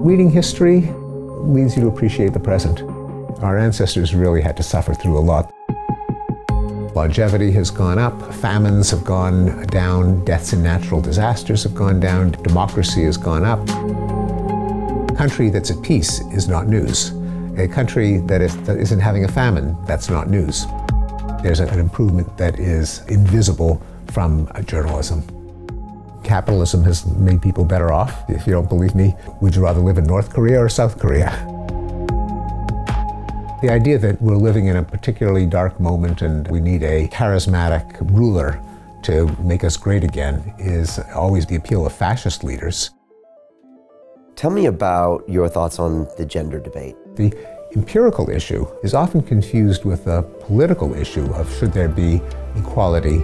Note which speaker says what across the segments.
Speaker 1: Reading history leads you to appreciate the present. Our ancestors really had to suffer through a lot. Longevity has gone up, famines have gone down, deaths in natural disasters have gone down, democracy has gone up. A country that's at peace is not news. A country that isn't having a famine, that's not news. There's an improvement that is invisible from journalism. Capitalism has made people better off. If you don't believe me, would you rather live in North Korea or South Korea? The idea that we're living in a particularly dark moment and we need a charismatic ruler to make us great again is always the appeal of fascist leaders.
Speaker 2: Tell me about your thoughts on the gender debate.
Speaker 1: The empirical issue is often confused with the political issue of should there be equality.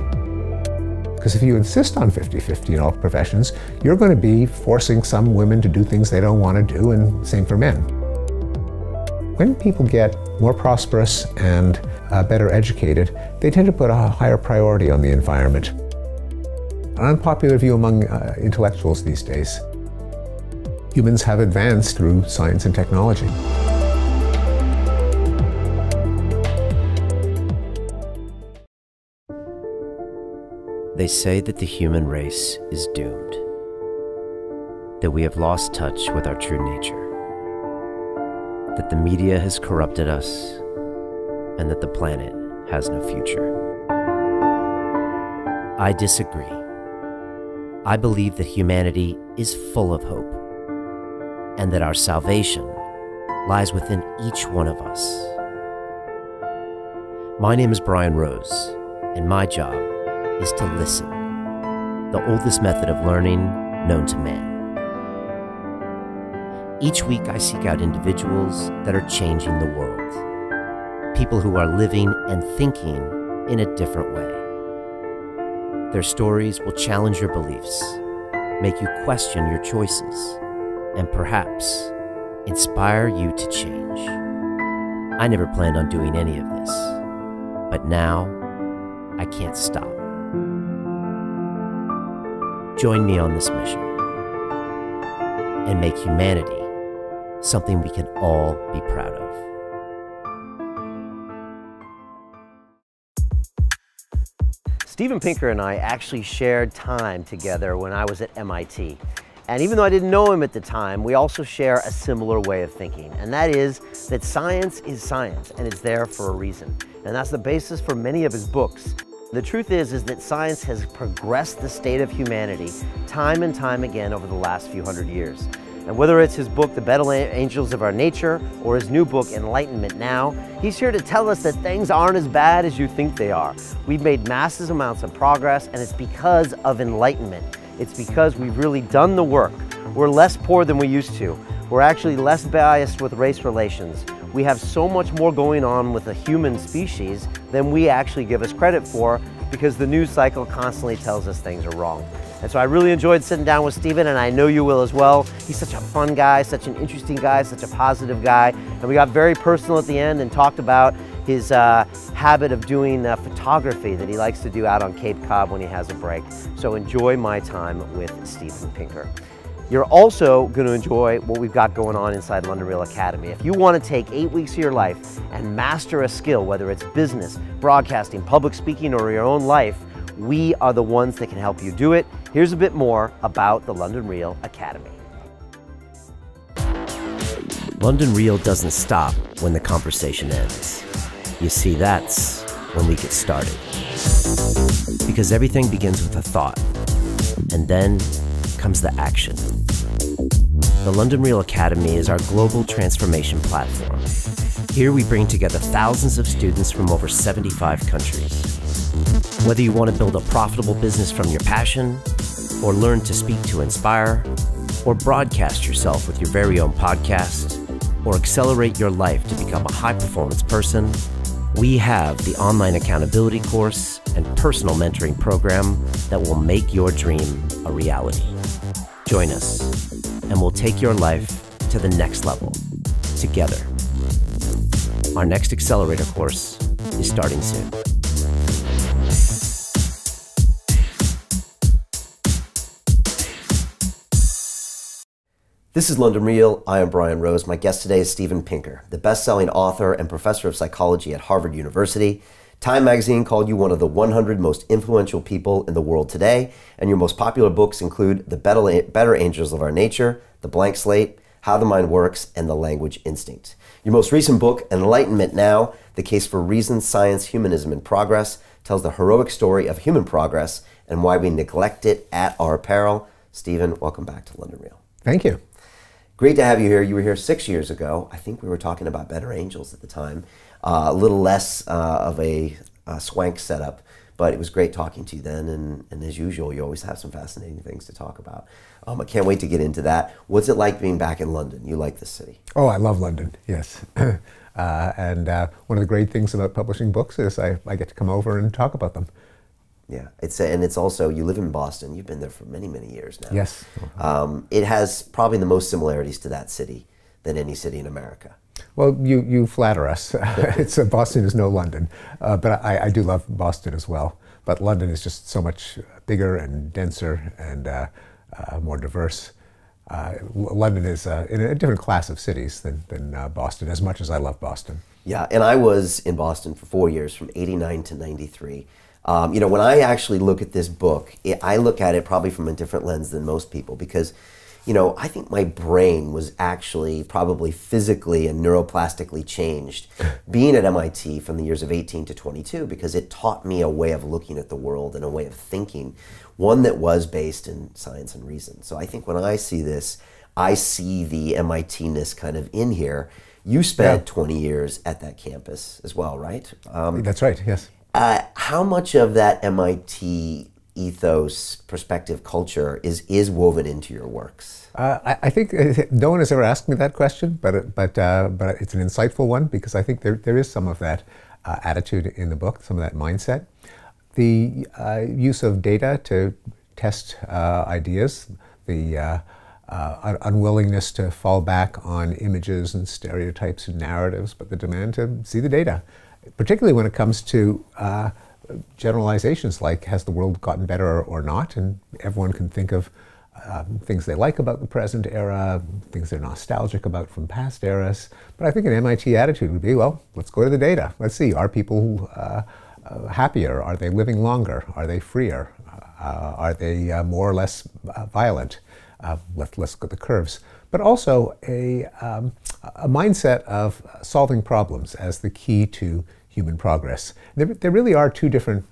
Speaker 1: Because if you insist on 50-50 in all professions, you're going to be forcing some women to do things they don't want to do, and same for men. When people get more prosperous and better educated, they tend to put a higher priority on the environment. An unpopular view among intellectuals these days. Humans have advanced through science and technology.
Speaker 2: They say that the human race is doomed, that we have lost touch with our true nature, that the media has corrupted us, and that the planet has no future. I disagree. I believe that humanity is full of hope, and that our salvation lies within each one of us. My name is Brian Rose, and my job is to listen, the oldest method of learning known to man. Each week I seek out individuals that are changing the world, people who are living and thinking in a different way. Their stories will challenge your beliefs, make you question your choices, and perhaps inspire you to change. I never planned on doing any of this, but now I can't stop. Join me on this mission and make humanity something we can all be proud of. Steven Pinker and I actually shared time together when I was at MIT. And even though I didn't know him at the time, we also share a similar way of thinking. And that is that science is science, and it's there for a reason. And that's the basis for many of his books. The truth is that science has progressed the state of humanity time and time again over the last few hundred years. And whether it's his book, The Battle Angels of Our Nature, or his new book, Enlightenment Now, he's here to tell us that things aren't as bad as you think they are. We've made massive amounts of progress, and it's because of enlightenment. It's because we've really done the work. We're less poor than we used to. We're actually less biased with race relations. We have so much more going on with the human species than we actually give us credit for, because the news cycle constantly tells us things are wrong. And so I really enjoyed sitting down with Steven, and I know you will as well. He's such a fun guy, such an interesting guy, such a positive guy. And we got very personal at the end and talked about his habit of doing photography that he likes to do out on Cape Cod when he has a break. So enjoy my time with Steven Pinker. You're also going to enjoy what we've got going on inside London Real Academy. If you want to take 8 weeks of your life and master a skill, whether it's business, broadcasting, public speaking, or your own life, we are the ones that can help you do it. Here's a bit more about the London Real Academy. London Real doesn't stop when the conversation ends. You see, that's when we get started. Because everything begins with a thought, and then comes the action. The London Real Academy is our global transformation platform. Here we bring together thousands of students from over 75 countries. Whether you want to build a profitable business from your passion, or learn to speak to inspire, or broadcast yourself with your very own podcast, or accelerate your life to become a high-performance person, we have the online accountability course and personal mentoring program that will make your dream a reality. Join us, and we'll take your life to the next level, together. Our next accelerator course is starting soon. This is London Real. I am Brian Rose. My guest today is Steven Pinker, the best-selling author and professor of psychology at Harvard University. Time magazine called you one of the 100 most influential people in the world today, and your most popular books include The Better Angels of Our Nature, The Blank Slate, How the Mind Works, and The Language Instinct. Your most recent book, Enlightenment Now, The Case for Reason, Science, Humanism and Progress, tells the heroic story of human progress and why we neglect it at our peril. Steven, welcome back to London Real.
Speaker 1: Thank you.
Speaker 2: Great to have you here. You were here 6 years ago. I think we were talking about Better Angels at the time. A little less of a swank setup, but it was great talking to you then. And as usual, you always have some fascinating things to talk about. I can't wait to get into that. What's it like being back in London? You like this city?
Speaker 1: Oh, I love London, yes. And one of the great things about publishing books is I get to come over and talk about them.
Speaker 2: Yeah, it's also, you live in Boston. You've been there for many, many years now.
Speaker 1: Yes.
Speaker 2: It has probably the most similarities to that city than any city in America.
Speaker 1: Well, you flatter us. Boston is no London, but I do love Boston as well. But London is just so much bigger and denser and more diverse. London is in a different class of cities than Boston, as much as I love Boston.
Speaker 2: Yeah, and I was in Boston for 4 years, from '89 to '93. You know, when I actually look at this book, I look at it probably from a different lens than most people because, you know, I think my brain was actually probably physically and neuroplastically changed being at MIT from the years of 18 to 22 because it taught me a way of looking at the world and a way of thinking, one that was based in science and reason. So I think when I see this, I see the MIT-ness kind of in here. You spent 20 years at that campus as well, right?
Speaker 1: That's right, yes.
Speaker 2: How much of that MIT ethos, perspective, culture is woven into your works?
Speaker 1: I think no one has ever asked me that question, but it's an insightful one because I think there is some of that attitude in the book, some of that mindset. The use of data to test ideas, the unwillingness to fall back on images and stereotypes and narratives, but the demand to see the data. Particularly when it comes to generalizations like, has the world gotten better or not? And everyone can think of things they like about the present era, things they're nostalgic about from past eras. But I think an MIT attitude would be, well, let's go to the data. Let's see, are people happier? Are they living longer? Are they freer? Are they more or less violent? Let's look at the curves. But also a mindset of solving problems as the key to human progress. There really are two different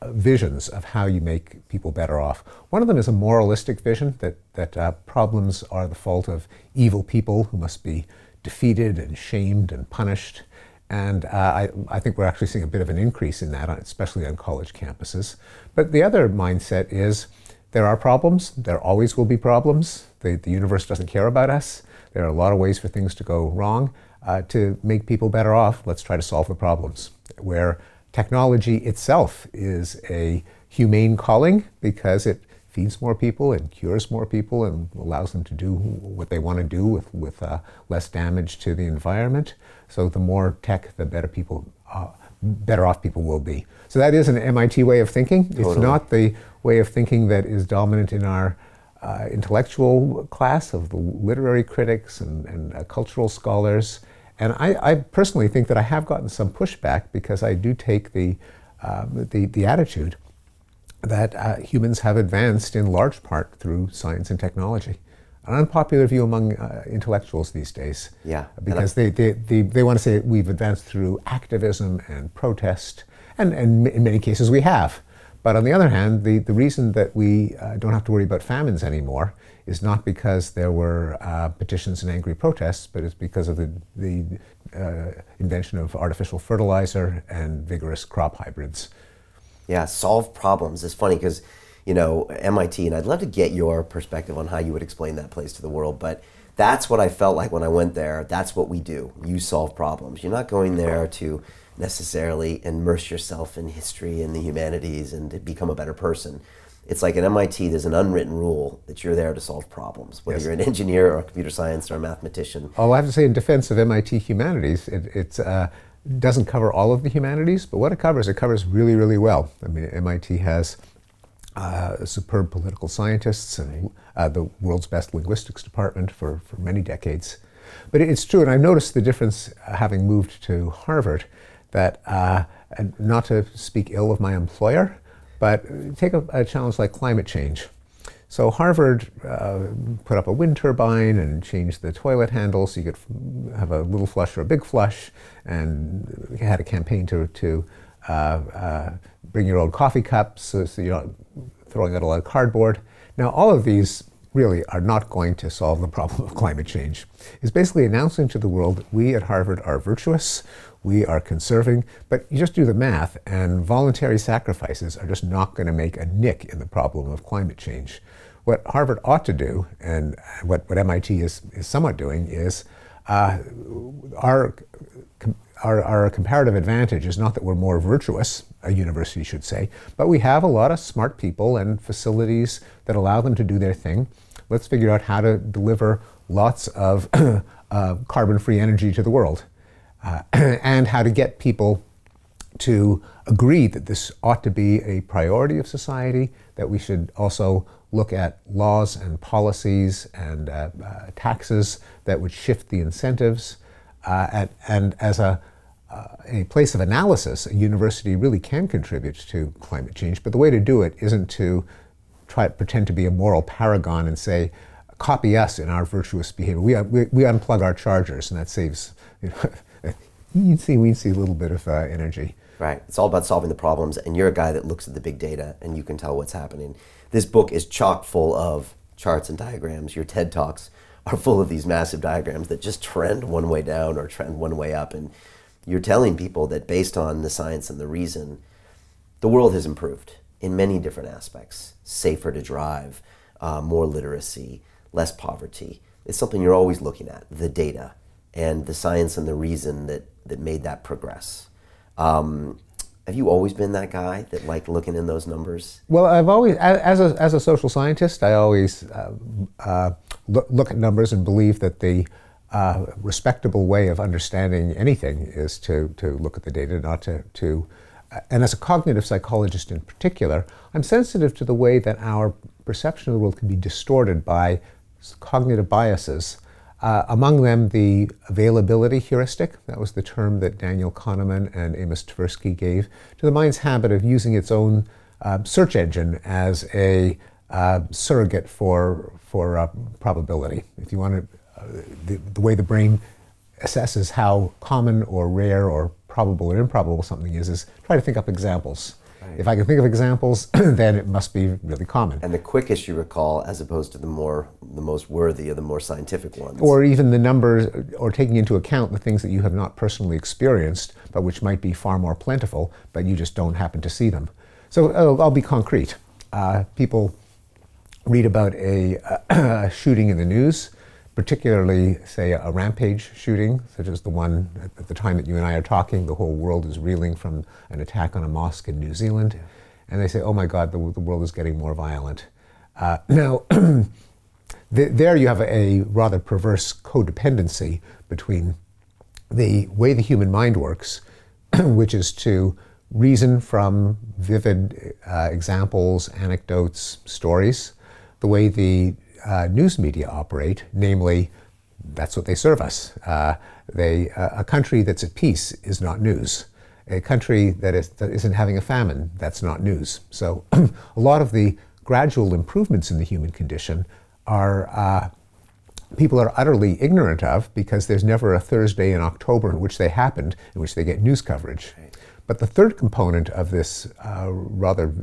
Speaker 1: visions of how you make people better off. One of them is a moralistic vision that problems are the fault of evil people who must be defeated and shamed and punished. And I think we're actually seeing a bit of an increase in that, especially on college campuses. But the other mindset is there are problems, there always will be problems. The universe doesn't care about us. There are a lot of ways for things to go wrong. To make people better off, let's try to solve the problems. Where technology itself is a humane calling because it feeds more people and cures more people and allows them to do what they want to do with less damage to the environment. So the more tech, the better off people will be. So that is an MIT way of thinking. Totally. It's not the way of thinking that is dominant in our intellectual class of the literary critics and cultural scholars. And I personally think that I have gotten some pushback because I do take the attitude that humans have advanced in large part through science and technology. An unpopular view among intellectuals these days.
Speaker 2: Yeah.
Speaker 1: Because they want to say we've advanced through activism and protest, and in many cases we have. But on the other hand, the reason that we don't have to worry about famines anymore is not because there were petitions and angry protests, but it's because of the invention of artificial fertilizer and vigorous crop hybrids.
Speaker 2: Yeah, solve problems. It's funny because, you know, MIT, and I'd love to get your perspective on how you would explain that place to the world, but that's what I felt like when I went there. That's what we do. You solve problems. You're not going there to necessarily immerse yourself in history and the humanities and to become a better person. It's like at MIT, there's an unwritten rule that you're there to solve problems, whether you're an engineer or a computer science or a mathematician.
Speaker 1: Well, I have to say in defense of MIT humanities, it doesn't cover all of the humanities, but what it covers really, really well. I mean, MIT has superb political scientists and the world's best linguistics department for many decades. But it's true, and I've noticed the difference having moved to Harvard, that not to speak ill of my employer, but take a challenge like climate change. So Harvard put up a wind turbine and changed the toilet handle so you could have a little flush or a big flush, and had a campaign to bring your own coffee cups so you're not throwing out a lot of cardboard. Now, all of these really are not going to solve the problem of climate change. It's basically announcing to the world that we at Harvard are virtuous, we are conserving, but you just do the math, and voluntary sacrifices are just not going to make a nick in the problem of climate change. What Harvard ought to do, and what MIT is somewhat doing, is our comparative advantage is not that we're more virtuous, a university should say, but we have a lot of smart people and facilities that allow them to do their thing. Let's figure out how to deliver lots of carbon-free energy to the world, and how to get people to agree that this ought to be a priority of society, that we should also look at laws and policies and taxes that would shift the incentives. And as a place of analysis, a university really can contribute to climate change, but the way to do it isn't to try to pretend to be a moral paragon and say, copy us in our virtuous behavior. We unplug our chargers, and that saves, we'd see a little bit of energy.
Speaker 2: Right, it's all about solving the problems, and you're a guy that looks at the big data and you can tell what's happening. This book is chock full of charts and diagrams. Your TED Talks are full of these massive diagrams that just trend one way down or trend one way up, and you're telling people that based on the science and the reason, the world has improved in many different aspects. Safer to drive, more literacy, less poverty. It's something you're always looking at, the data and the science and the reason that made that progress. Have you always been that guy that liked looking in those numbers?
Speaker 1: Well, I've always, as a social scientist, I always look at numbers and believe that the respectable way of understanding anything is to look at the data, not to and as a cognitive psychologist in particular, I'm sensitive to the way that our perception of the world can be distorted by cognitive biases. Among them, the availability heuristic. That was the term that Daniel Kahneman and Amos Tversky gave to the mind's habit of using its own search engine as a surrogate for probability. If you want to, the way the brain assesses how common or rare or probable or improbable something is try to think up examples. Right. If I can think of examples, then it must be really common.
Speaker 2: And the quickest you recall, as opposed to the most worthy or the more scientific ones.
Speaker 1: Or even the numbers, or taking into account the things that you have not personally experienced, but which might be far more plentiful, but you just don't happen to see them. So I'll be concrete. People read about a shooting in the news, particularly, say, a rampage shooting, such as the one at the time that you and I are talking. The whole world is reeling from an attack on a mosque in New Zealand. Yeah. And they say, oh my God, the world is getting more violent. Now, there you have a rather perverse codependency between the way the human mind works, which is to reason from vivid examples, anecdotes, stories, the way the news media operate, namely, that's what they serve us. A country that's at peace is not news. A country that isn't having a famine, that's not news. So a lot of the gradual improvements in the human condition are people are utterly ignorant of, because there's never a Thursday in October in which they happened, in which they get news coverage. Right. But the third component of this rather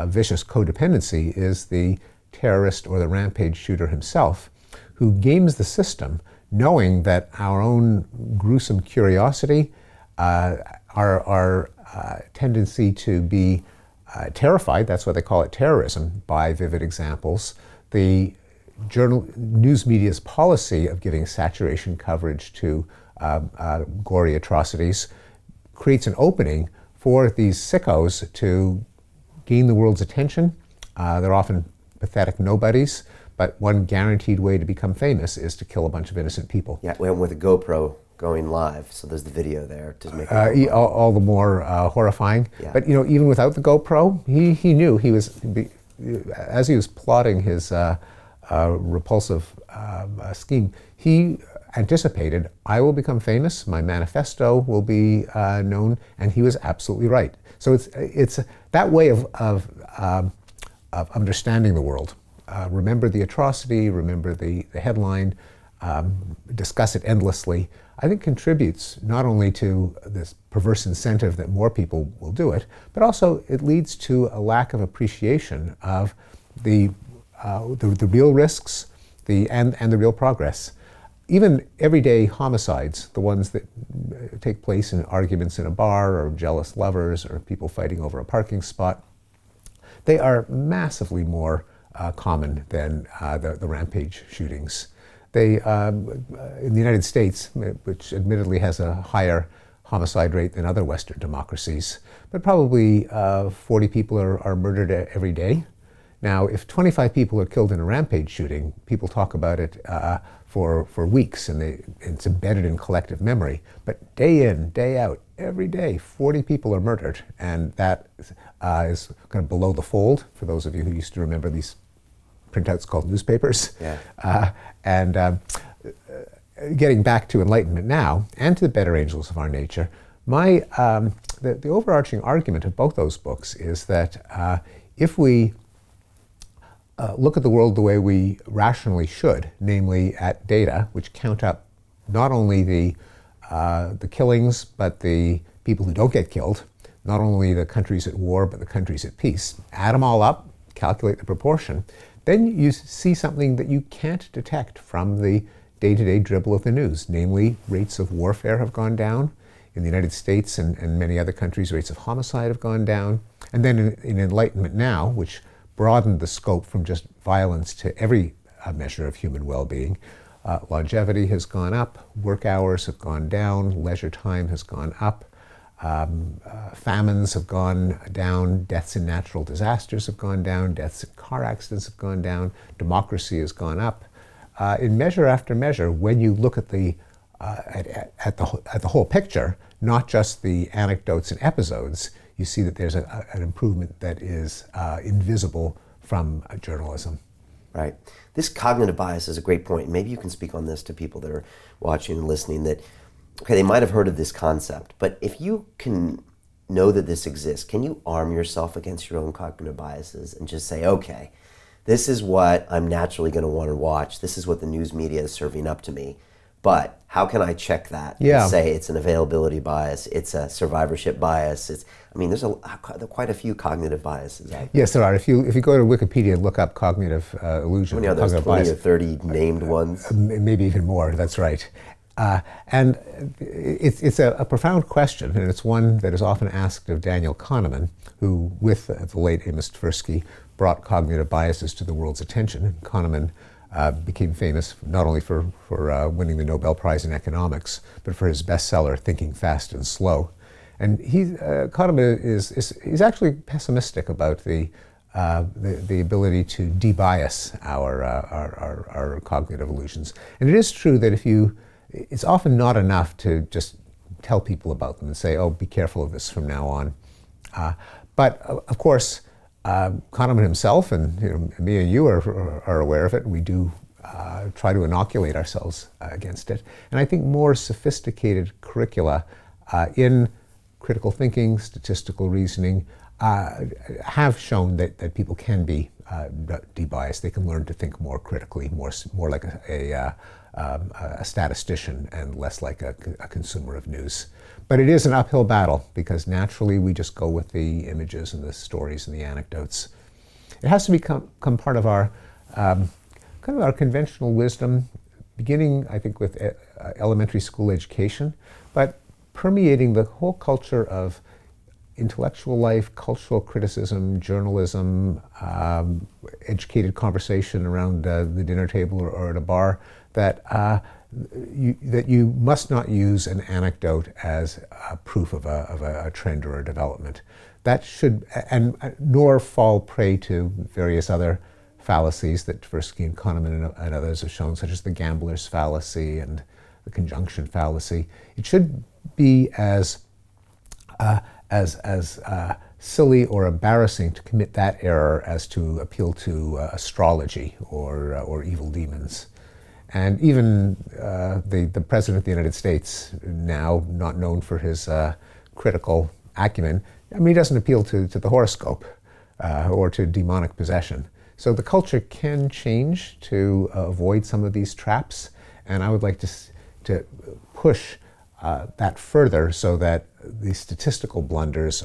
Speaker 1: vicious codependency is the terrorist or the rampage shooter himself, who games the system, knowing that our own gruesome curiosity, our tendency to be terrified, that's why they call it terrorism, by vivid examples, the news media's policy of giving saturation coverage to gory atrocities creates an opening for these sickos to gain the world's attention. They're often pathetic nobodies, but one guaranteed way to become famous is to kill a bunch of innocent people.
Speaker 2: Yeah, we went with a GoPro going live, so there's the video there to make
Speaker 1: it all the more horrifying. Yeah. But even without the GoPro, he knew he was as he was plotting his repulsive scheme, he anticipated, I will become famous, my manifesto will be known, and he was absolutely right. So it's that way of understanding the world. Remember the atrocity, remember the headline, discuss it endlessly, I think contributes not only to this perverse incentive that more people will do it, but also it leads to a lack of appreciation of the real risks and the real progress. Even everyday homicides, the ones that take place in arguments in a bar or jealous lovers or people fighting over a parking spot, they are massively more common than the rampage shootings. They, in the United States, which admittedly has a higher homicide rate than other Western democracies, but probably 40 people are murdered every day. Now, if 25 people are killed in a rampage shooting, people talk about it for weeks, and it's embedded in collective memory. But day in, day out, every day, 40 people are murdered, and that is kind of below the fold, for those of you who used to remember these printouts called newspapers. Yeah. Getting back to Enlightenment Now, and to the better angels of our nature, the overarching argument of both those books is that if we look at the world the way we rationally should, namely at data, which count up not only the killings, but the people who don't get killed, not only the countries at war, but the countries at peace, add them all up, calculate the proportion, then you see something that you can't detect from the day-to-day dribble of the news, namely rates of warfare have gone down. In the United States and many other countries, rates of homicide have gone down. And then in Enlightenment Now, which broadened the scope from just violence to every measure of human well-being, longevity has gone up, work hours have gone down, leisure time has gone up, famines have gone down, deaths in natural disasters have gone down, deaths in car accidents have gone down, democracy has gone up. In measure after measure, when you look at the whole picture, not just the anecdotes and episodes, you see that there's an improvement that is invisible from journalism.
Speaker 2: Right. This cognitive bias is a great point. Maybe you can speak on this to people that are watching and listening, that, okay, they might have heard of this concept, but if you can know that this exists, can you arm yourself against your own cognitive biases and just say, okay, this is what I'm naturally going to want to watch. This is what the news media is serving up to me. But how can I check that and say it's an availability bias, it's a survivorship bias? I mean, there's quite a few cognitive biases out there.
Speaker 1: Yes, there are. If you go to Wikipedia and look up cognitive illusion,
Speaker 2: how many are there? 20 or 30 named ones?
Speaker 1: Maybe even more. That's right. And it's a profound question, and it's one that is often asked of Daniel Kahneman, who, with the late Amos Tversky, brought cognitive biases to the world's attention. And Kahneman became famous not only for winning the Nobel Prize in economics, but for his bestseller, Thinking Fast and Slow. And Kahneman is actually pessimistic about the ability to debias our cognitive illusions. And it is true that it's often not enough to just tell people about them and say, oh, be careful of this from now on. But of course, Kahneman himself and me and you are aware of it. We do try to inoculate ourselves against it. And I think more sophisticated curricula in critical thinking, statistical reasoning, have shown that people can be debiased. They can learn to think more critically, more like a statistician and less like a consumer of news. But it is an uphill battle, because naturally we just go with the images and the stories and the anecdotes. It has to become part of our kind of our conventional wisdom, beginning, I think, with elementary school education, but permeating the whole culture of intellectual life, cultural criticism, journalism, educated conversation around the dinner table or at a bar, that you must not use an anecdote as proof of a trend or a development. That should, nor fall prey to various other fallacies that Tversky and Kahneman and others have shown, such as the gambler's fallacy and the conjunction fallacy. It should be as silly or embarrassing to commit that error as to appeal to astrology or evil demons. And even the President of the United States, now not known for his critical acumen, I mean, he doesn't appeal to the horoscope or to demonic possession. So the culture can change to avoid some of these traps, and I would like to push that further so that the statistical blunders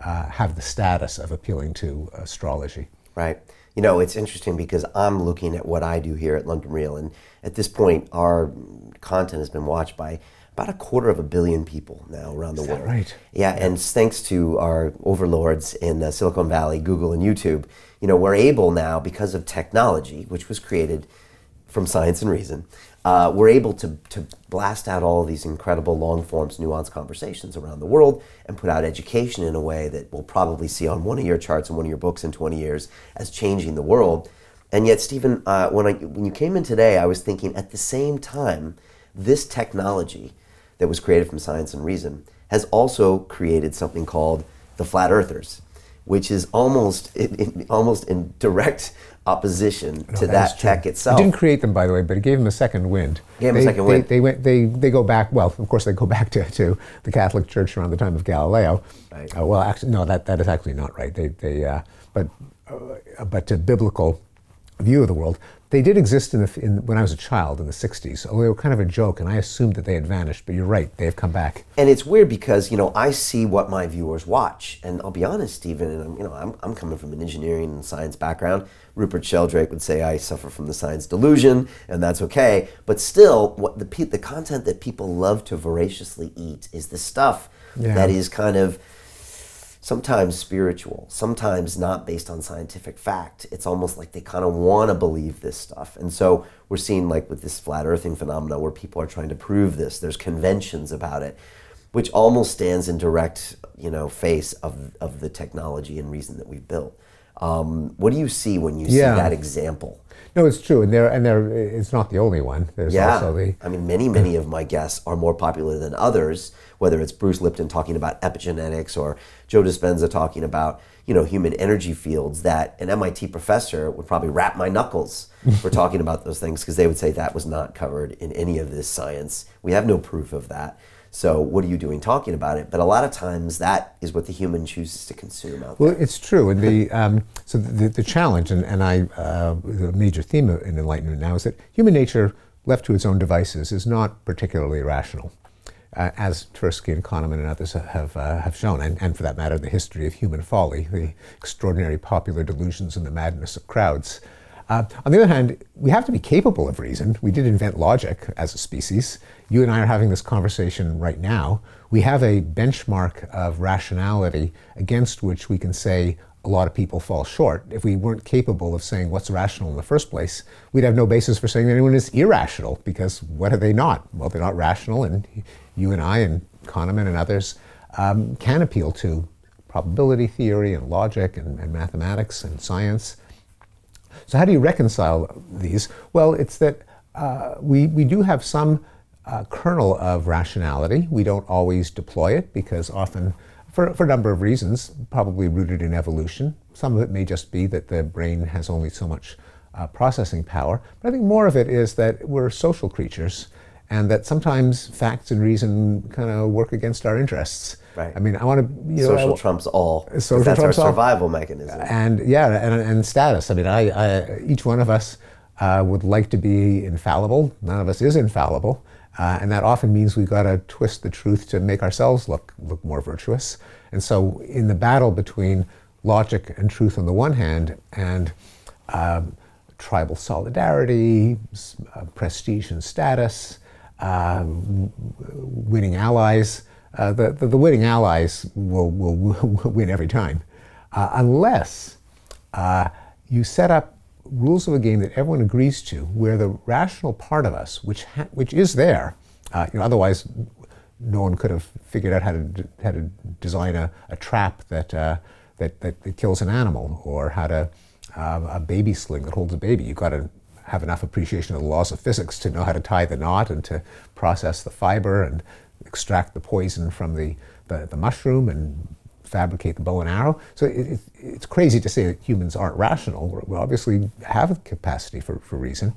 Speaker 1: have the status of appealing to astrology.
Speaker 2: Right. You know, it's interesting because I'm looking at what I do here at London Real, and at this point, our content has been watched by about 250 million people now around the world.
Speaker 1: Right?
Speaker 2: Yeah, and thanks to our overlords in Silicon Valley, Google and YouTube, you know, we're able now, because of technology, which was created from science and reason, we're able to blast out all of these incredible long forms, nuanced conversations around the world and put out education in a way that we'll probably see on one of your charts and one of your books in 20 years as changing the world. And yet, Stephen, when you came in today, I was thinking at the same time, this technology that was created from science and reason has also created something called the flat earthers, which is almost in direct opposition to that tech itself.
Speaker 1: It didn't create them, by the way, but it gave them a second wind. They go back. Well, of course, they go back to the Catholic Church around the time of Galileo.
Speaker 2: Right.
Speaker 1: Well, actually, no, that is actually not right. But to biblical view of the world. They did exist when I was a child in the 60s, although they were kind of a joke, and I assumed that they had vanished, but you're right, they have come back.
Speaker 2: And it's weird because, you know, I see what my viewers watch, and I'll be honest, Stephen, and I'm coming from an engineering and science background. Rupert Sheldrake would say I suffer from the science delusion, and that's okay, but still, the content that people love to voraciously eat is the stuff that is kind of sometimes spiritual, sometimes not based on scientific fact. It's almost like they kind of want to believe this stuff. And so we're seeing, like with this flat earthing phenomena, where people are trying to prove this. There's conventions about it, which almost stands in direct, face of the technology and reason that we've built. What do you see when you see that example?
Speaker 1: No, it's true, and it's not the only one. There's also the...
Speaker 2: I mean, many of my guests are more popular than others, whether it's Bruce Lipton talking about epigenetics or Joe Dispenza talking about, human energy fields, that an MIT professor would probably wrap my knuckles for talking about those things, because they would say that was not covered in any of this science. We have no proof of that. So what are you doing talking about it? But a lot of times that is what the human chooses to consume out there.
Speaker 1: Well, it's true. And the challenge, and the major theme in Enlightenment Now, is that human nature, left to its own devices, is not particularly rational, as Tversky and Kahneman and others have shown, and for that matter, the history of human folly, the extraordinary popular delusions and the madness of crowds. On the other hand, we have to be capable of reason. We did invent logic as a species. You and I are having this conversation right now. We have a benchmark of rationality against which we can say a lot of people fall short. If we weren't capable of saying what's rational in the first place, we'd have no basis for saying that anyone is irrational, because what are they not? Well, they're not rational, and you and I and Kahneman and others can appeal to probability theory and logic and mathematics and science. So how do you reconcile these? Well, it's that we do have some kernel of rationality. We don't always deploy it, because often, for a number of reasons, probably rooted in evolution. Some of it may just be that the brain has only so much processing power. But I think more of it is that we're social creatures, and that sometimes facts and reason kind of work against our interests.
Speaker 2: Right.
Speaker 1: I mean, I want to,
Speaker 2: social trumps all.
Speaker 1: Social
Speaker 2: that's
Speaker 1: trumps
Speaker 2: our
Speaker 1: all.
Speaker 2: survival mechanism.
Speaker 1: And and status. I mean, each one of us would like to be infallible. None of us is infallible, and that often means we've got to twist the truth to make ourselves look more virtuous. And so, in the battle between logic and truth on the one hand, and tribal solidarity, prestige and status, winning allies. The winning allies will win every time, unless you set up rules of a game that everyone agrees to, where the rational part of us, which is there, otherwise no one could have figured out how to design a trap that kills an animal, or how to a baby sling that holds a baby. You've got to have enough appreciation of the laws of physics to know how to tie the knot and to process the fiber and extract the poison from the mushroom and fabricate the bow and arrow. So it's crazy to say that humans aren't rational. We obviously have a capacity for reason.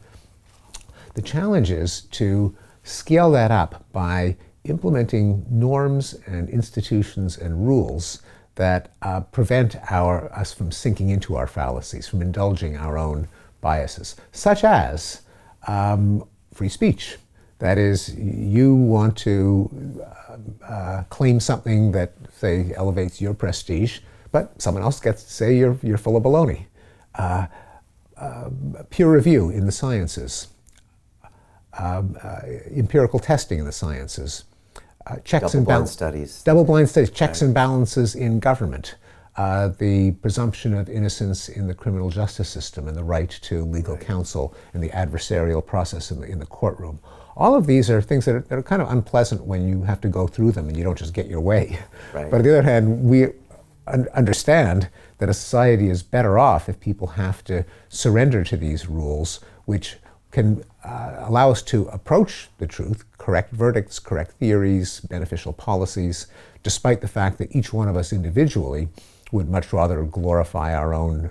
Speaker 1: The challenge is to scale that up by implementing norms and institutions and rules that prevent us from sinking into our fallacies, from indulging our own biases, such as free speech. That is, you want to claim something that, say, elevates your prestige, but someone else gets to say you're full of baloney. Peer review in the sciences, empirical testing in the sciences, checks and balances, double-blind studies, checks and balances in government, the presumption of innocence in the criminal justice system, and the right to legal counsel and the adversarial process in the courtroom. All of these are things that are kind of unpleasant when you have to go through them and you don't just get your way. Right. But on the other hand, we understand that a society is better off if people have to surrender to these rules, which can allow us to approach the truth, correct verdicts, correct theories, beneficial policies, despite the fact that each one of us individually would much rather glorify our own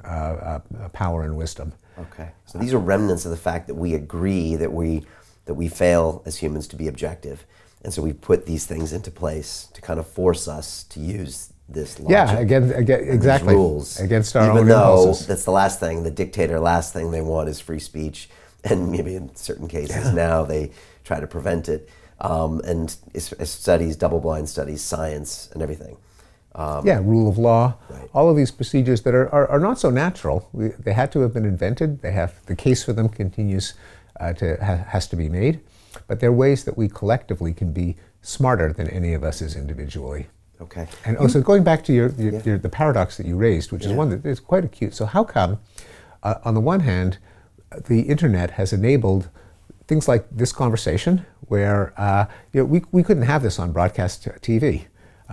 Speaker 1: power and wisdom.
Speaker 2: Okay, so these are remnants of the fact that we agree that we fail as humans to be objective, and so we put these things into place to kind of force us to use this logic.
Speaker 1: Yeah, exactly.
Speaker 2: Rules,
Speaker 1: against our own
Speaker 2: even though
Speaker 1: impulses.
Speaker 2: That's the last thing. The dictator, last thing they want is free speech, and maybe in certain cases now they try to prevent it. And it's studies, double-blind studies, science, and everything.
Speaker 1: Rule of law.
Speaker 2: Right.
Speaker 1: All of these procedures that are not so natural. They had to have been invented. The case for them continues has to be made. But they're ways that we collectively can be smarter than any of us is individually.
Speaker 2: Okay.
Speaker 1: And also going back to the paradox that you raised, which is one that is quite acute. So how come, on the one hand, the internet has enabled things like this conversation, where we couldn't have this on broadcast TV.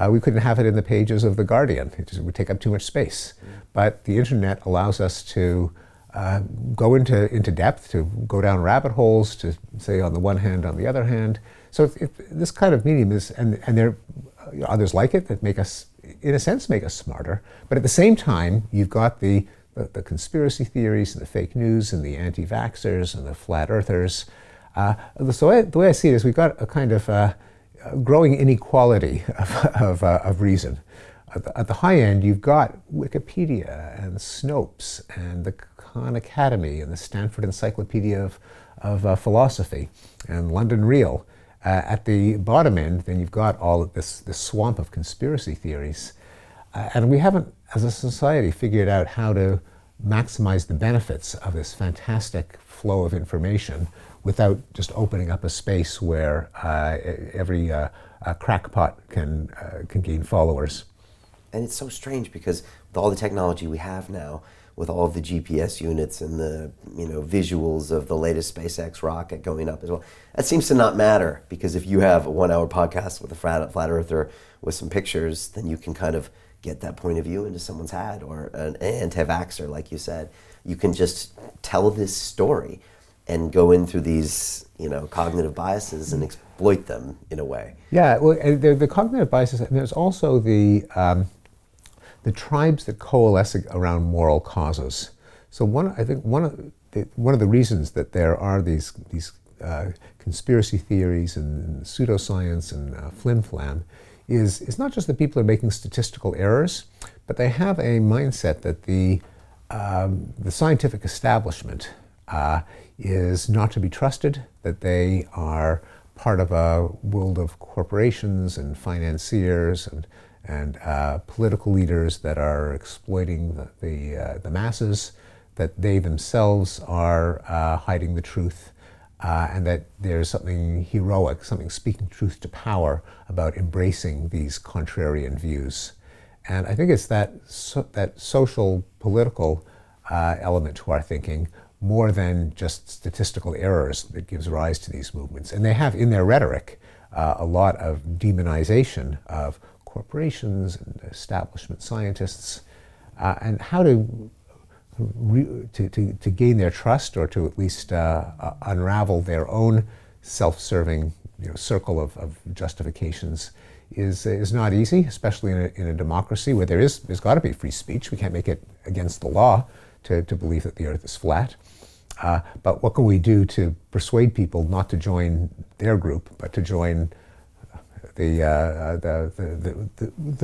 Speaker 1: We couldn't have it in the pages of The Guardian. It would take up too much space. But the internet allows us to go into depth, to go down rabbit holes, to say on the one hand, on the other hand. So if this kind of medium is, and there are others like it that make us, in a sense, make us smarter. But at the same time, you've got the conspiracy theories and the fake news and the anti-vaxxers and the flat earthers. So the way I see it is we've got a kind of growing inequality of reason. At the high end, you've got Wikipedia and Snopes and the Khan Academy and the Stanford Encyclopedia of Philosophy and London Real. At the bottom end, then you've got all of this swamp of conspiracy theories. And we haven't, as a society, figured out how to maximize the benefits of this fantastic flow of information without just opening up a space where every crackpot can gain followers.
Speaker 2: And it's so strange because with all the technology we have now, with all of the GPS units and the visuals of the latest SpaceX rocket going up as well, that seems to not matter, because if you have a 1-hour podcast with a flat earther with some pictures, then you can kind of get that point of view into someone's head, or an anti-vaxxer, like you said. You can just tell this story and go in through these cognitive biases and exploit them in a way.
Speaker 1: Yeah, well, the cognitive biases, and there's also the tribes that coalesce around moral causes. So I think one of the reasons that there are these conspiracy theories and pseudoscience and flim-flam is not just that people are making statistical errors, but they have a mindset that the scientific establishment is not to be trusted, that they are part of a world of corporations and financiers and political leaders that are exploiting the masses, that they themselves are hiding the truth, and that there's something heroic, something speaking truth to power about embracing these contrarian views. And I think it's that social, political element to our thinking, more than just statistical errors, that gives rise to these movements. And they have in their rhetoric a lot of demonization of corporations and establishment scientists, and how to gain their trust, or to at least unravel their own self-serving circle of justifications, is not easy, especially in a democracy where there's got to be free speech. We can't make it against the law to believe that the earth is flat. But what can we do to persuade people not to join their group, but to join the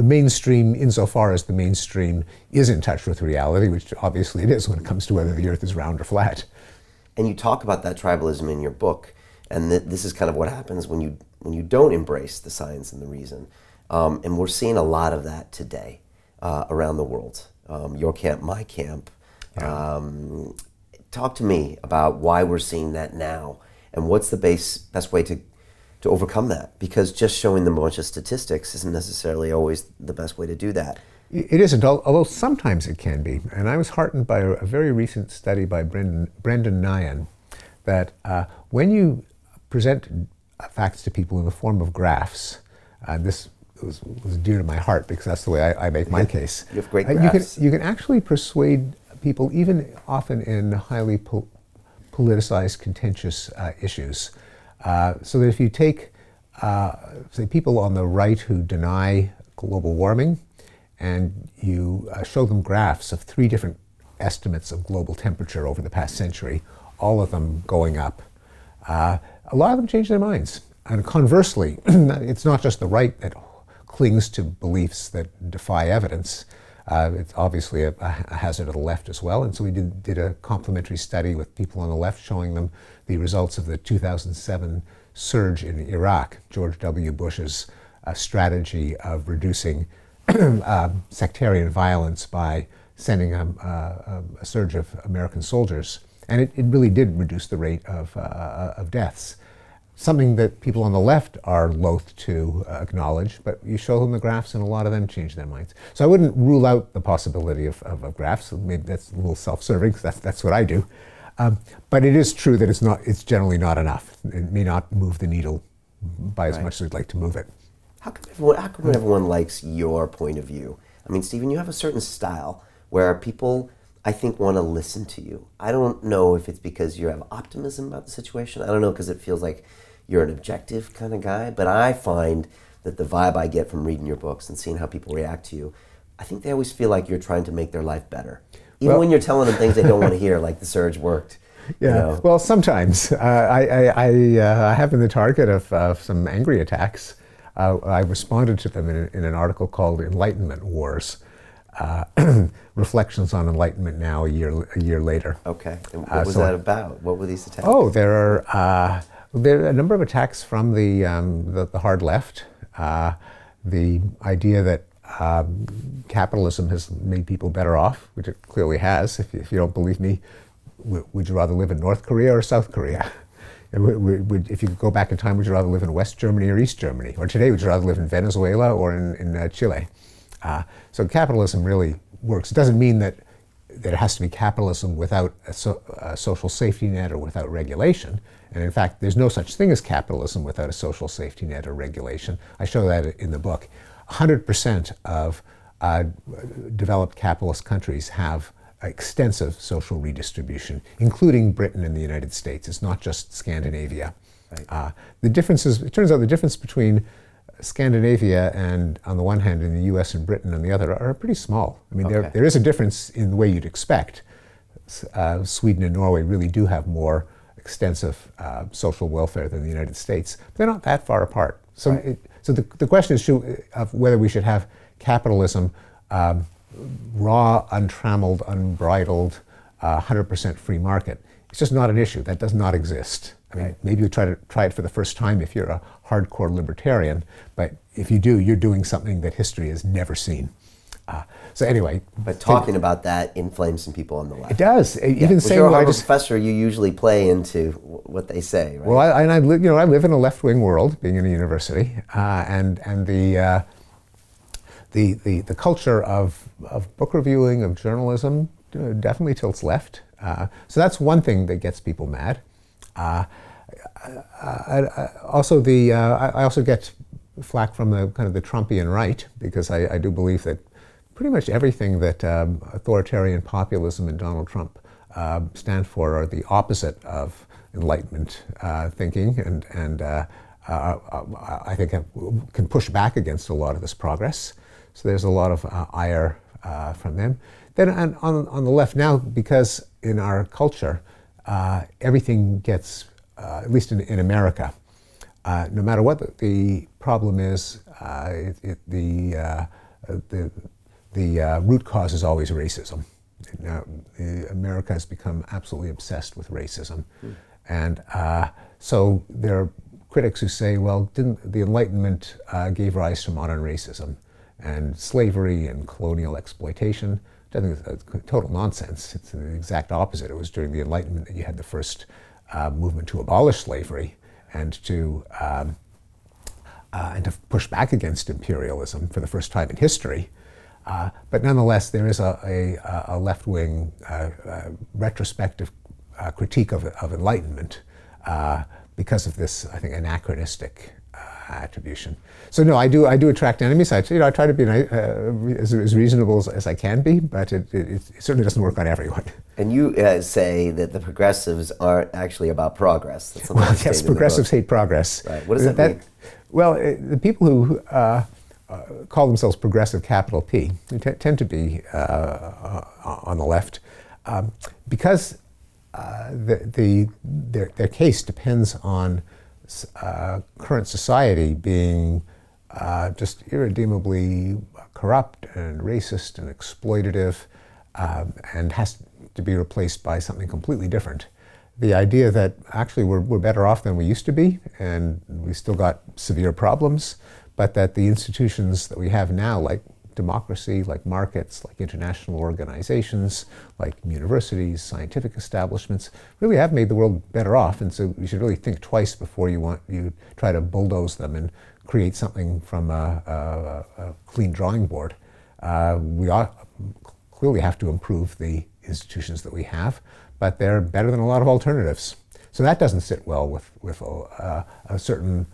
Speaker 1: mainstream, insofar as the mainstream is in touch with reality, which obviously it is when it comes to whether the earth is round or flat.
Speaker 2: And you talk about that tribalism in your book, and this is kind of what happens when you don't embrace the science and the reason. And we're seeing a lot of that today around the world. Your camp, my camp. Yeah. Talk to me about why we're seeing that now, and what's the best way to overcome that, because just showing them a bunch of statistics isn't necessarily always the best way to do that.
Speaker 1: It isn't, although sometimes it can be. And I was heartened by a very recent study by Brendan Nyhan that when you present facts to people in the form of graphs, this was dear to my heart because that's the way I make my case.
Speaker 2: You have great graphs.
Speaker 1: You can actually persuade people, even often in highly politicized, contentious issues. So that if you take, say, people on the right who deny global warming, and you show them graphs of 3 different estimates of global temperature over the past century, all of them going up, a lot of them change their minds. And conversely, it's not just the right that clings to beliefs that defy evidence. It's obviously a hazard of the left as well. And so we did a complementary study with people on the left showing them the results of the 2007 surge in Iraq, George W. Bush's strategy of reducing sectarian violence by sending a surge of American soldiers. And it really did reduce the rate of deaths. Something that people on the left are loath to acknowledge, but you show them the graphs and a lot of them change their minds. So I wouldn't rule out the possibility of graphs. Maybe that's a little self-serving, because that's what I do. But it is true that it's generally not enough. It may not move the needle by as much as we'd like to move it.
Speaker 2: How come everyone likes your point of view? I mean, Stephen, you have a certain style where people, I think, want to listen to you. I don't know if it's because you have optimism about the situation. I don't know, because it feels like you're an objective kind of guy. But I find that the vibe I get from reading your books and seeing how people react to you, I think they always feel like you're trying to make their life better. Even when you're telling them things they don't want to hear, like the surge worked.
Speaker 1: Yeah, you know. Well, sometimes. I have been the target of some angry attacks. I responded to them in an article called Enlightenment Wars. Reflections on Enlightenment Now a year later.
Speaker 2: Okay, and what was that about? What were these attacks?
Speaker 1: Oh, there are a number of attacks from the hard left. The idea that capitalism has made people better off, which it clearly has. If you don't believe me, would you rather live in North Korea or South Korea? If you could go back in time, would you rather live in West Germany or East Germany? Or today, would you rather live in Venezuela or in Chile? So capitalism really works. It doesn't mean that it has to be capitalism without a social safety net or without regulation. And in fact, there's no such thing as capitalism without a social safety net or regulation. I show that in the book. 100% of developed capitalist countries have extensive social redistribution, including Britain and the United States. It's not just Scandinavia. Right. It turns out the difference between Scandinavia and, on the one hand, in the US and Britain on the other, are pretty small. I mean, there is a difference in the way you'd expect. Sweden and Norway really do have more extensive social welfare than the United States, but they're not that far apart. So, right. So the question is of whether we should have capitalism raw, untrammeled, unbridled, 100% free market. It's just not an issue. That does not exist. I mean, maybe you try it for the first time if you're a hardcore libertarian, but if you do, you're doing something that history has never seen. So anyway.
Speaker 2: But talking about that inflames some people on the left.
Speaker 1: It does. Even saying,
Speaker 2: you're a Harvard professor, you usually play into what they say, right?
Speaker 1: Well, I live in a left-wing world, being in a university, and the culture of book reviewing, of journalism, definitely tilts left. So that's one thing that gets people mad. I also get flack from the kind of the Trumpian right, because I do believe that pretty much everything that authoritarian populism and Donald Trump stand for are the opposite of Enlightenment thinking, and I think can push back against a lot of this progress. So there's a lot of ire from them. Then on the left now, because in our culture, everything gets, at least in America, no matter what the problem is, the root cause is always racism. Now, America has become absolutely obsessed with racism. And so there are critics who say, well, didn't the Enlightenment gave rise to modern racism and slavery and colonial exploitation? I think it's total nonsense. It's the exact opposite. It was during the Enlightenment that you had the first movement to abolish slavery and to push back against imperialism for the first time in history. But nonetheless, there is a left-wing retrospective critique of Enlightenment because of this, I think, anachronistic attribution. So no, I do attract enemies. I try to be as reasonable as I can be, but it certainly doesn't work on everyone.
Speaker 2: And you say that the progressives aren't actually about progress.
Speaker 1: Well, yes, progressives hate progress.
Speaker 2: Right. What does that mean?
Speaker 1: Well, the people who call themselves progressive, capital P, tend to be on the left, because their case depends on current society being just irredeemably corrupt and racist and exploitative, and has to be replaced by something completely different. The idea that actually we're better off than we used to be, and we still got severe problems, but that the institutions that we have now, like democracy, like markets, like international organizations, like universities, scientific establishments, really have made the world better off. And so you should really think twice before you try to bulldoze them and create something from a clean drawing board. We clearly have to improve the institutions that we have, but they're better than a lot of alternatives. So that doesn't sit well with a certain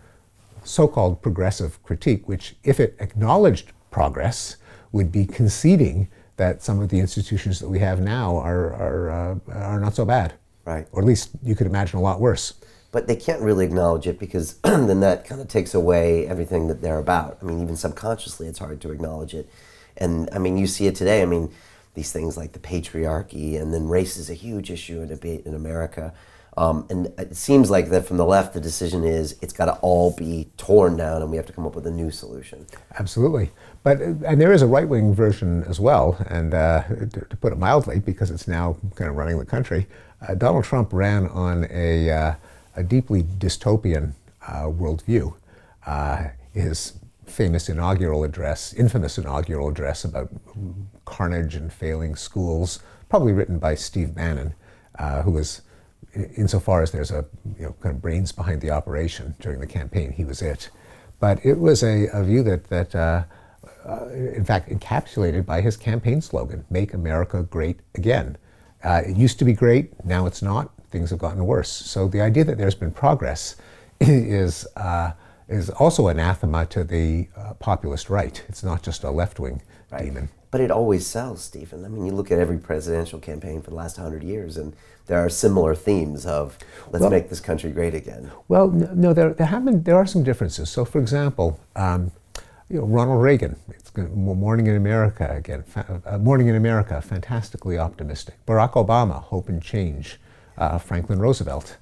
Speaker 1: so-called progressive critique, which, if it acknowledged progress, would be conceding that some of the institutions that we have now are not so bad.
Speaker 2: Right.
Speaker 1: Or at least you could imagine a lot worse.
Speaker 2: But they can't really acknowledge it because then that kind of takes away everything that they're about. I mean, even subconsciously, it's hard to acknowledge it. And I mean, you see it today. I mean, these things like the patriarchy, and then race is a huge issue in debate in America. And it seems like that from the left, the decision is it's got to all be torn down and we have to come up with a new solution.
Speaker 1: Absolutely. And there is a right-wing version as well, and to put it mildly, because it's now kind of running the country, Donald Trump ran on a deeply dystopian worldview. His infamous inaugural address about carnage and failing schools, probably written by Steve Bannon, who was, insofar as there's a kind of brains behind the operation during the campaign, he was it. But it was a view that in fact, encapsulated by his campaign slogan, "Make America Great Again." It used to be great, now it's not. Things have gotten worse. So the idea that there's been progress is also anathema to the populist right. It's not just a left-wing demon.
Speaker 2: But it always sells, Stephen. I mean, you look at every presidential campaign for the last 100 years, and there are similar themes of let's make this country great again.
Speaker 1: Well, no, there are some differences. So, for example, Ronald Reagan, it's Morning in America again. Morning in America, fantastically optimistic. Barack Obama, hope and change. Franklin Roosevelt.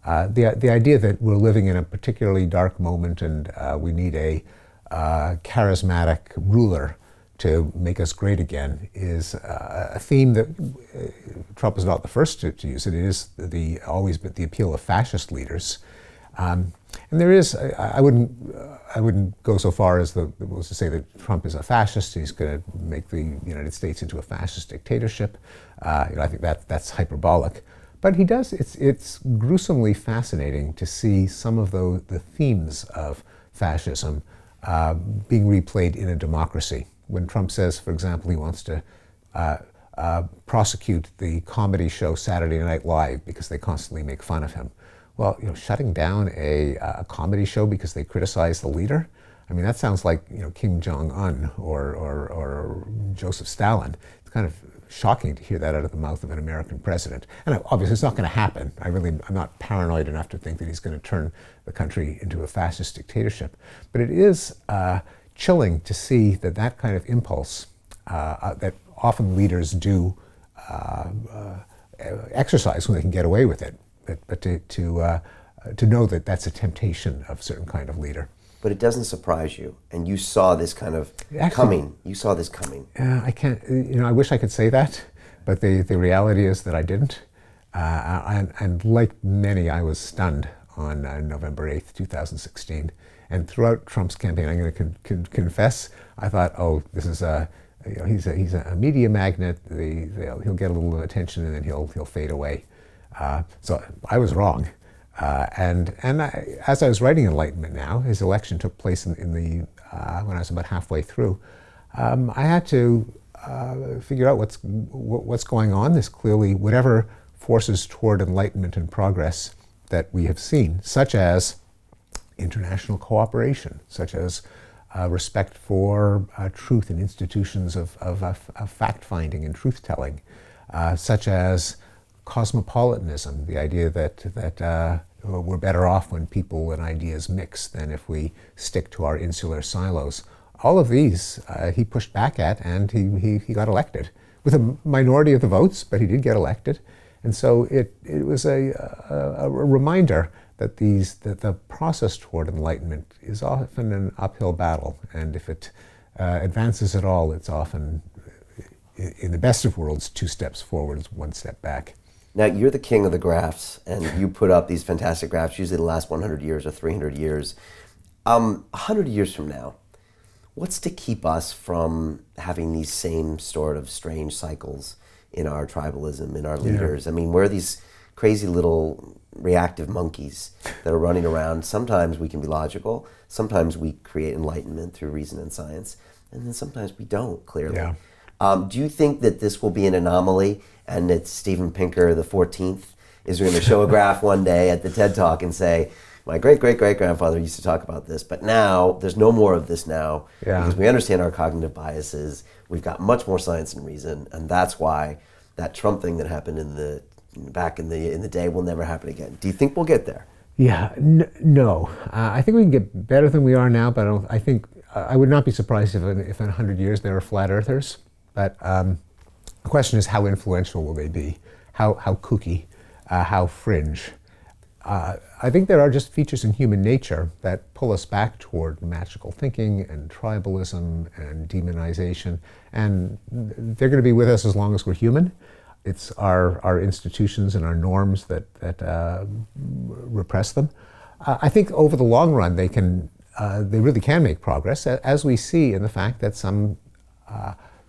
Speaker 1: The idea that we're living in a particularly dark moment and we need a charismatic ruler to make us great again is a theme that Trump is not the first to use. It is always been the appeal of fascist leaders. And there is, I wouldn't go so far as to say that Trump is a fascist. He's going to make the United States into a fascist dictatorship. I think that's hyperbolic. But he does, it's gruesomely fascinating to see some of the themes of fascism being replayed in a democracy. When Trump says, for example, he wants to prosecute the comedy show Saturday Night Live because they constantly make fun of him. Well, shutting down a comedy show because they criticize the leader? I mean, that sounds like Kim Jong-Un or Joseph Stalin. It's kind of shocking to hear that out of the mouth of an American president. And obviously it's not going to happen. I'm not paranoid enough to think that he's going to turn the country into a fascist dictatorship. But it is chilling to see that that kind of impulse that often leaders do exercise when they can get away with it, but to know that that's a temptation of a certain kind of leader.
Speaker 2: But it doesn't surprise you, and you saw this kind of coming. You saw this coming.
Speaker 1: I can't, I wish I could say that, but the reality is that I didn't. And like many, I was stunned on November 8th, 2016. And throughout Trump's campaign, I'm going to confess, I thought, oh, this is he's a media magnet. He'll get a little attention and then he'll fade away. So I was wrong. As I was writing Enlightenment Now, his election took place when I was about halfway through. I had to figure out what's going on. There's clearly whatever forces toward enlightenment and progress that we have seen, such as international cooperation, such as respect for truth and institutions of fact-finding and truth-telling, such as cosmopolitanism, the idea that we're better off when people and ideas mix than if we stick to our insular silos. All of these he pushed back at, and he got elected with a minority of the votes, but he did get elected. And so it was a reminder that the process toward enlightenment is often an uphill battle, and if it advances at all, it's often, in the best of worlds, 2 steps forward, 1 step back.
Speaker 2: Now, you're the king of the graphs, and you put up these fantastic graphs, usually the last 100 years or 300 years. 100 years from now, what's to keep us from having these same sort of strange cycles in our tribalism, in our leaders? I mean, we're these crazy little reactive monkeys that are running around. Sometimes we can be logical, sometimes we create enlightenment through reason and science, and then sometimes we don't, clearly.
Speaker 1: Yeah.
Speaker 2: Do you think that this will be an anomaly, and that Steven Pinker, the 14th, is going to show a graph one day at the TED Talk and say, my great-great-great-grandfather used to talk about this, but now there's no more of this now, because we understand our cognitive biases, we've got much more science and reason, and that's why that Trump thing that happened back in the day will never happen again. Do you think we'll get there?
Speaker 1: Yeah, no. I think we can get better than we are now, but I think I would not be surprised if in 100 years there are flat earthers. But the question is, how influential will they be? How kooky? How fringe? I think there are just features in human nature that pull us back toward magical thinking and tribalism and demonization, and they're going to be with us as long as we're human. It's our institutions and our norms that repress them. I think over the long run they really can make progress, as we see in the fact that some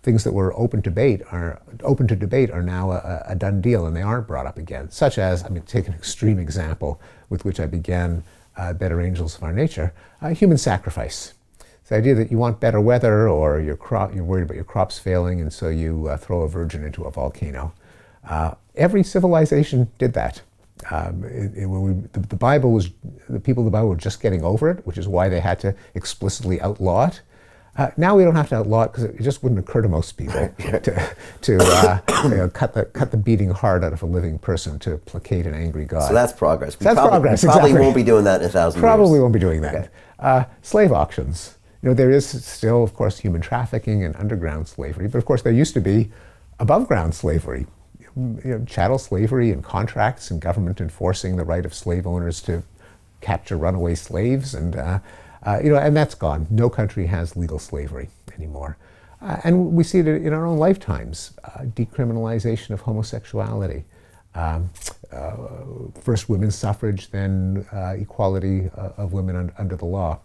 Speaker 1: things that were open to debate are now a done deal, and they aren't brought up again. Such as, take an extreme example with which I began Better Angels of Our Nature, human sacrifice. It's the idea that you want better weather, or you're worried about your crops failing, and so you throw a virgin into a volcano. Every civilization did that. The Bible was, the people of the Bible were just getting over it, which is why they had to explicitly outlaw it. Now we don't have to outlaw it because it just wouldn't occur to most people to cut the beating heart out of a living person to placate an angry God.
Speaker 2: So that's progress.
Speaker 1: That's progress.
Speaker 2: We probably
Speaker 1: exactly.
Speaker 2: won't be doing that in 1,000 years.
Speaker 1: Probably won't be doing that. Okay. Slave auctions. There is still, of course, human trafficking and underground slavery, but of course there used to be above ground slavery. Chattel slavery and contracts and government enforcing the right of slave owners to capture runaway slaves, and and that's gone. No country has legal slavery anymore. And we see it in our own lifetimes. Decriminalization of homosexuality. First women's suffrage, then equality of women under the law.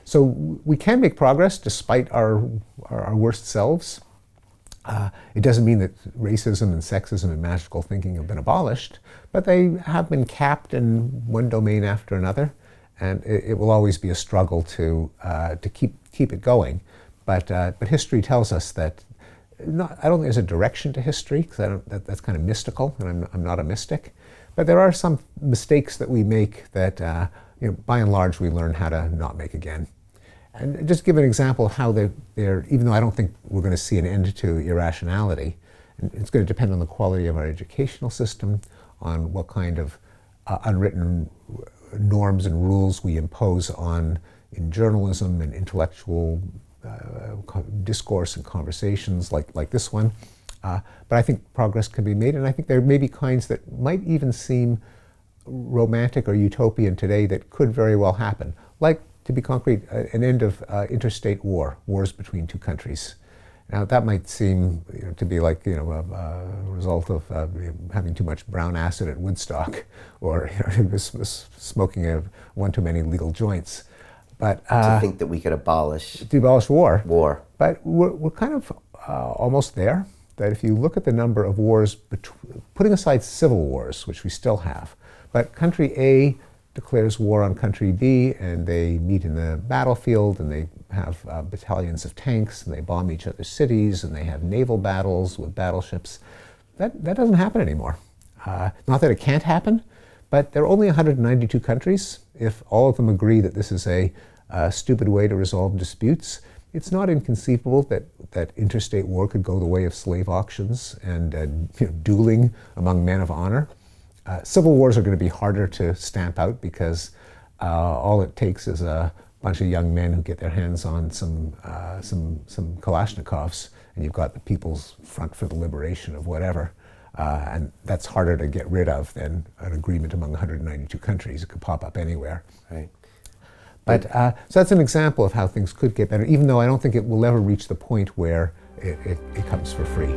Speaker 1: So we can make progress despite our worst selves. It doesn't mean that racism and sexism and magical thinking have been abolished, but they have been capped in one domain after another, and it will always be a struggle to keep it going. But history tells us that I don't think there's a direction to history, because that's kind of mystical, and I'm not a mystic. But there are some mistakes that we make that, by and large, we learn how to not make again. And just give an example of how they're, even though I don't think we're going to see an end to irrationality, and it's going to depend on the quality of our educational system, on what kind of unwritten norms and rules we impose on in journalism and intellectual discourse and conversations like this one. But I think progress can be made, and I think there may be kinds that might even seem romantic or utopian today that could very well happen. Like, to be concrete, an end of interstate wars between two countries. Now that might seem to be like a result of having too much brown acid at Woodstock, or smoking one too many legal joints. But
Speaker 2: to think that we could abolish
Speaker 1: war. But we're kind of almost there. That if you look at the number of wars, putting aside civil wars, which we still have, but country A declares war on country B, and they meet in the battlefield, and they have battalions of tanks, and they bomb each other's cities, and they have naval battles with battleships. That doesn't happen anymore. Not that it can't happen, but there are only 192 countries. If all of them agree that this is a stupid way to resolve disputes, it's not inconceivable that interstate war could go the way of slave auctions and dueling among men of honor. Civil wars are going to be harder to stamp out because all it takes is a bunch of young men who get their hands on some Kalashnikovs, and you've got the People's Front for the Liberation of whatever. And that's harder to get rid of than an agreement among 192 countries. It could pop up anywhere.
Speaker 2: Right.
Speaker 1: But so that's an example of how things could get better, even though I don't think it will ever reach the point where it comes for free.